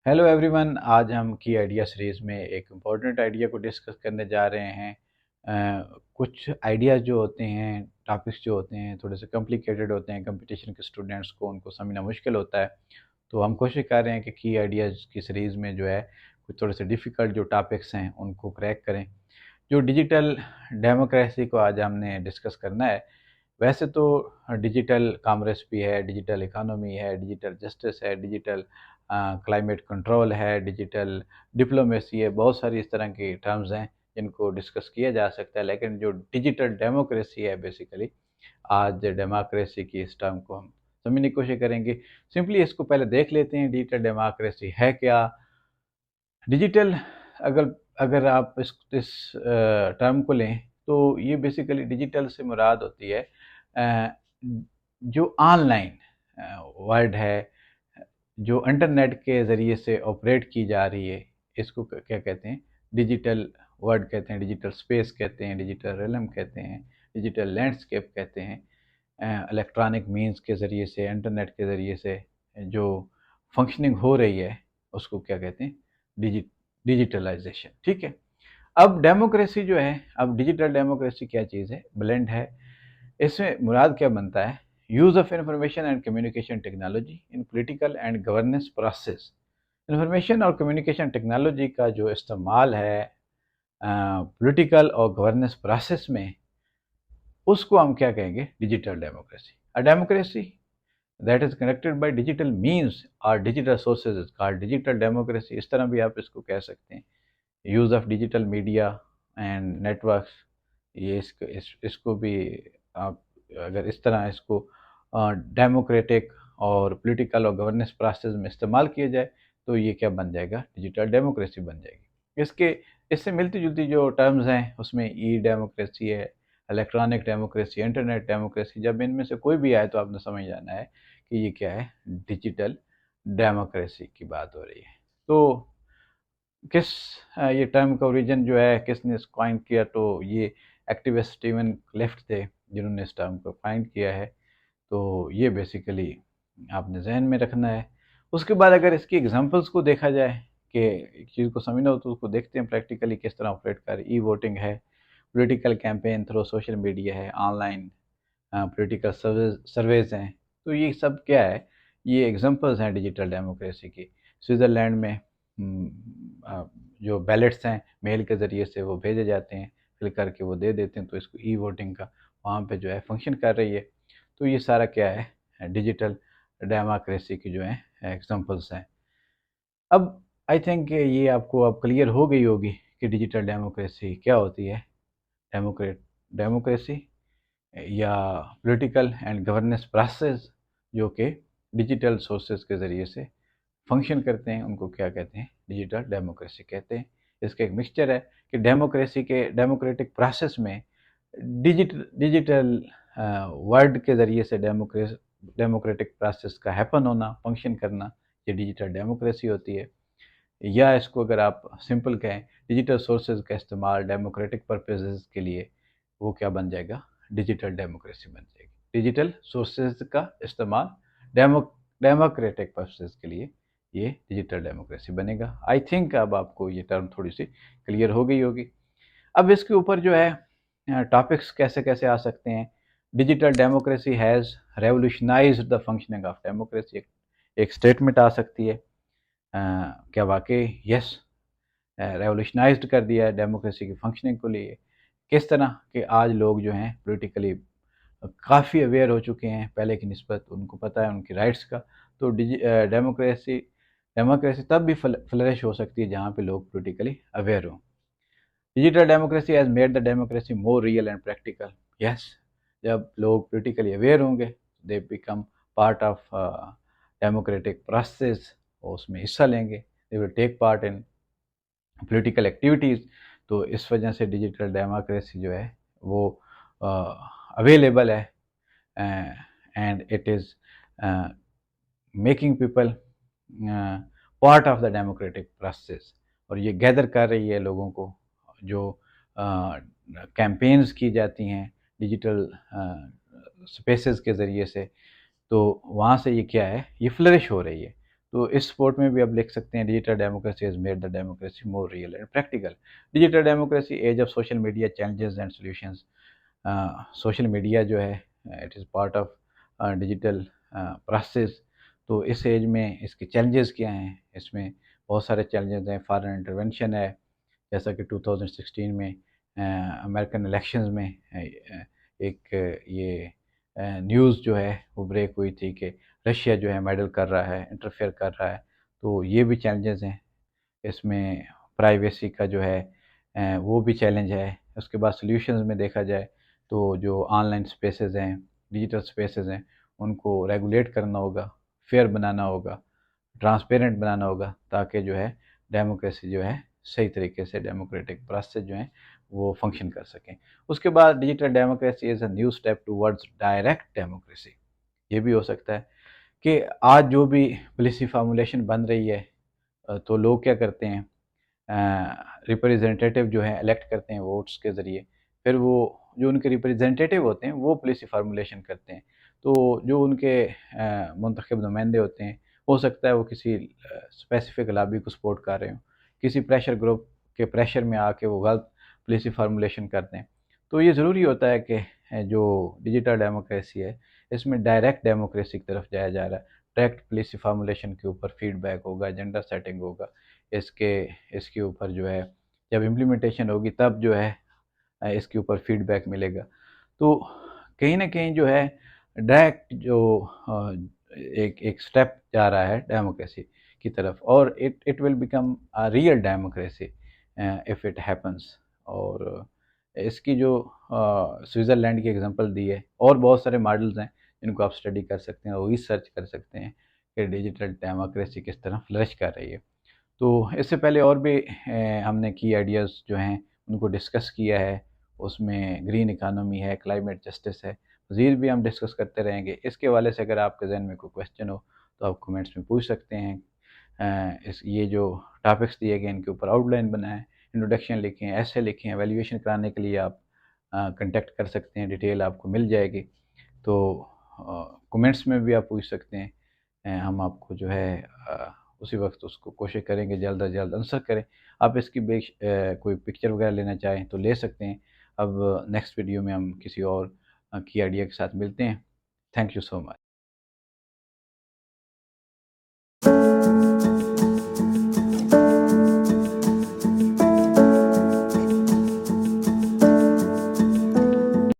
Hello everyone, आज हम की आइडिया सीरीज़ में एक इम्पॉर्टेंट आइडिया को डिस्कस करने जा रहे हैं। कुछ आइडियाज़ जो होते हैं, टॉपिक्स जो होते हैं, थोड़े से कॉम्प्लिकेटेड होते हैं। कंपटीशन के स्टूडेंट्स को उनको समझना मुश्किल होता है। तो हम कोशिश कर रहे हैं कि की आइडियाज़ की सीरीज़ में जो है कुछ थोड़े से डिफ़िकल्ट जो टॉपिक्स हैं उनको क्रैक करें। जो डिजिटल डेमोक्रेसी को आज हमने डिस्कस करना है। वैसे तो डिजिटल कॉमर्स भी है, डिजिटल इकोनॉमी है, डिजिटल जस्टिस है, डिजिटल क्लाइमेट कंट्रोल है, डिजिटल डिप्लोमेसी है। बहुत सारी इस तरह की टर्म्स हैं जिनको डिस्कस किया जा सकता है, लेकिन जो डिजिटल डेमोक्रेसी है बेसिकली, आज डेमोक्रेसी की इस टर्म को हम समझने की कोशिश करेंगे। सिंपली इसको पहले देख लेते हैं, डिजिटल डेमोक्रेसी है क्या। डिजिटल, अगर अगर आप इस टर्म को लें तो ये बेसिकली डिजिटल से मुराद होती है अ, जो ऑनलाइन वर्ल्ड है, जो इंटरनेट के ज़रिए से ऑपरेट की जा रही है। इसको क्या कहते हैं? डिजिटल वर्ल्ड कहते हैं, डिजिटल स्पेस कहते हैं, डिजिटल रियलम कहते हैं, डिजिटल लैंडस्केप कहते हैं। इलेक्ट्रॉनिक मीन्स के ज़रिए से, इंटरनेट के ज़रिए से जो फंक्शनिंग हो रही है उसको क्या कहते हैं? Digi digitalization. ठीक है। अब डेमोक्रेसी जो है, अब डिजिटल डेमोक्रेसी क्या चीज़ है? ब्लेंड है। इसमें मुराद क्या बनता है? Use of information and communication technology in political and governance process. Information और कम्युनिकेशन टेक्नोलॉजी का जो इस्तेमाल है पॉलिटिकल और गवर्नेंस प्रोसेस में, उसको हम क्या कहेंगे? Digital democracy. A democracy that is connected by digital means और digital sources is called digital democracy. इस तरह भी आप इसको कह सकते हैं। Use of digital media and networks, ये इसको भी आप अगर इस तरह इसको डेमोक्रेटिक और पॉलिटिकल और गवर्नेंस प्रोसेस में इस्तेमाल किया जाए तो ये क्या बन जाएगा? डिजिटल डेमोक्रेसी बन जाएगी। इससे मिलती जुलती जो टर्म्स हैं उसमें ई डेमोक्रेसी है, इलेक्ट्रॉनिक डेमोक्रेसी, इंटरनेट डेमोक्रेसी। जब इनमें से कोई भी आए तो आपने समझ जाना है कि ये क्या है? डिजिटल डेमोक्रेसी की बात हो रही है। तो किस ये टर्म का ओरिजिन जो है, किसने इसको कॉइन किया? तो ये एक्टिविस्ट स्टीवन क्लेफ्ट थे जिन्होंने इस टर्म को कॉइन किया है। तो ये बेसिकली आपने जहन में रखना है। उसके बाद अगर इसकी एग्जांपल्स को देखा जाए कि एक चीज़ को समझना हो तो उसको देखते हैं प्रैक्टिकली किस तरह ऑपरेट कर रही। ई वोटिंग है, political campaign through social media है, ऑनलाइन पॉलिटिकल सर्वेज हैं। तो ये सब क्या है? ये एग्जांपल्स हैं डिजिटल डेमोक्रेसी की। स्विट्ज़रलैंड में जो बैलेट्स हैं मेल के ज़रिए से वो भेजे जाते हैं, फिल करके वो दे देते हैं, तो इसको ई वोटिंग का वहाँ पे जो है फंक्शन कर रही है। तो ये सारा क्या है? डिजिटल डेमोक्रेसी की जो है एग्जांपल्स हैं। अब आई थिंक ये आपको अब क्लियर हो गई होगी कि डिजिटल डेमोक्रेसी क्या होती है। डेमोक्रेसी या पॉलिटिकल एंड गवर्नेंस प्रोसेस जो कि डिजिटल सोर्सेज के ज़रिए से फंक्शन करते हैं, उनको क्या कहते हैं? डिजिटल डेमोक्रेसी कहते हैं। इसका एक मिक्सचर है कि डेमोक्रेसी के डेमोक्रेटिक प्रोसेस में डिजिटल वर्ड के ज़रिए से डेमोक्रेटिक प्रोसेस का हैपन होना, फंक्शन करना, ये डिजिटल डेमोक्रेसी होती है। या इसको अगर आप सिंपल कहें, डिजिटल सोर्सेज का इस्तेमाल डेमोक्रेटिक पर्पसेस के लिए, वो क्या बन जाएगा? डिजिटल डेमोक्रेसी बन जाएगी। डिजिटल सोर्सेज का इस्तेमाल डेमो डेमोक्रेटिक पर्पसेस के लिए, ये डिजिटल डेमोक्रेसी बनेगा। आई थिंक अब आपको ये टर्म थोड़ी सी क्लियर हो गई होगी। अब इसके ऊपर जो है टॉपिक्स कैसे कैसे आ सकते हैं। Digital democracy has revolutionised the functioning of democracy, एक स्टेटमेंट आ सकती है। क्या वाकई? यस, रेवोल्यूशनाइज्ड कर दिया है डेमोक्रेसी की फंक्शनिंग को लिए। किस तरह कि आज लोग जो हैं पॉलिटिकली काफ़ी अवेयर हो चुके हैं पहले की निस्बत, उनको पता है उनकी राइट्स का। तो डेमोक्रेसी डेमोक्रेसी तब भी फ्लरिश हो सकती है जहाँ पे लोग पॉलिटिकली अवेयर हों। Digital democracy has made the democracy more real and practical. Yes, जब लोग पॉलिटिकली अवेयर होंगे they become part of democratic process, और उसमें हिस्सा लेंगे, they will take part in political activities. तो इस वजह से डिजिटल डेमोक्रेसी जो है वो अवेलेबल है, and it is making people part of the democratic process. और ये गैदर कर रही है लोगों को, जो कैंपेन्स की जाती हैं डिजिटल स्पेसेस के ज़रिए से, तो वहाँ से ये क्या है? ये फ्लरिश हो रही है। तो इस सपोर्ट में भी आप लिख सकते हैं, digital democracy has made the democracy more real and practical. Digital democracy age of social media challenges and solutions. Social media जो है it is part of digital process. तो इस एज में इसके चैलेंजेस क्या हैं? इसमें बहुत सारे चैलेंजेस हैं। फॉरेन इंटरवेंशन है, जैसा कि 2016 में अमेरिकन इलेक्शंस में एक ये न्यूज़ जो है वो ब्रेक हुई थी कि रशिया जो है मेडल कर रहा है, इंटरफेयर कर रहा है। तो ये भी चैलेंजेस हैं। इसमें प्राइवेसी का जो है वो भी चैलेंज है। उसके बाद सॉल्यूशंस में देखा जाए तो जो ऑनलाइन स्पेसेस हैं, डिजिटल स्पेसेस हैं, उनको रेगुलेट करना होगा, फेयर बनाना होगा, ट्रांसपेरेंट बनाना होगा, ताकि जो है डेमोक्रेसी जो है सही तरीके से डेमोक्रेटिक प्रोसेस जो है वो फंक्शन कर सकें। उसके बाद digital democracy is a new step towards direct democracy. ये भी हो सकता है कि आज जो भी पॉलिसी फार्मूलेशन बन रही है तो लोग क्या करते हैं, रिप्रेजेंटेटिव जो है इलेक्ट करते हैं वोट्स के ज़रिए। फिर वो जो उनके रिप्रेजेंटेटिव होते हैं वो पॉलिसी फार्मूलेशन करते हैं। तो जो उनके मुंतखब नुमाइंदे होते हैं, हो सकता है वो किसी स्पेसिफिक लॉबी को सपोर्ट कर रहे हों, किसी प्रेशर ग्रुप के प्रेशर में आके वो गलत पॉलिसी फार्मूलेशन करते हैं। तो ये ज़रूरी होता है कि जो डिजिटल डेमोक्रेसी है इसमें डायरेक्ट डेमोक्रेसी की तरफ जाया जा रहा है। डायरेक्ट पॉलिसी फार्मूलेशन के ऊपर फीडबैक होगा, एजेंडा सेटिंग होगा। इसके इसके ऊपर जो है जब इम्प्लीमेंटेशन होगी तब जो है इसके ऊपर फीडबैक मिलेगा। तो कहीं न कहीं जो है डायरेक्ट जो एक एक स्टेप जा रहा है डेमोक्रेसी की तरफ, और it will become a real democracy if it happens. और इसकी जो स्विट्ज़रलैंड की एग्ज़ाम्पल दी है, और बहुत सारे मॉडल्स हैं जिनको आप स्टडी कर सकते हैं और रिसर्च कर सकते हैं कि डिजिटल डेमोक्रेसी किस तरह फ्लरिश कर रही है। तो इससे पहले और भी हमने की आइडियाज़ जो हैं उनको डिस्कस किया है। उसमें ग्रीन इकानमी है, क्लाइमेट जस्टिस है, मज़ीद भी हम डिस्कस करते रहेंगे। इसके हवाले से अगर आपके ज़हन में कोई क्वेश्चन हो तो आप कमेंट्स में पूछ सकते हैं। इस ये जो टॉपिक्स दिए गए इनके ऊपर आउटलाइन बनाएँ, इंट्रोडक्शन लिखें, एसे लिखें। एवैल्यूएशन कराने के लिए आप कॉन्टैक्ट कर सकते हैं, डिटेल आपको मिल जाएगी। तो कमेंट्स में भी आप पूछ सकते हैं। हम आपको जो है उसी वक्त उसको कोशिश करेंगे जल्द अज जल्द आंसर करें। आप इसकी कोई पिक्चर वगैरह लेना चाहें तो ले सकते हैं। अब नेक्स्ट वीडियो में हम किसी और की आइडिया के साथ मिलते हैं। Thank you so much.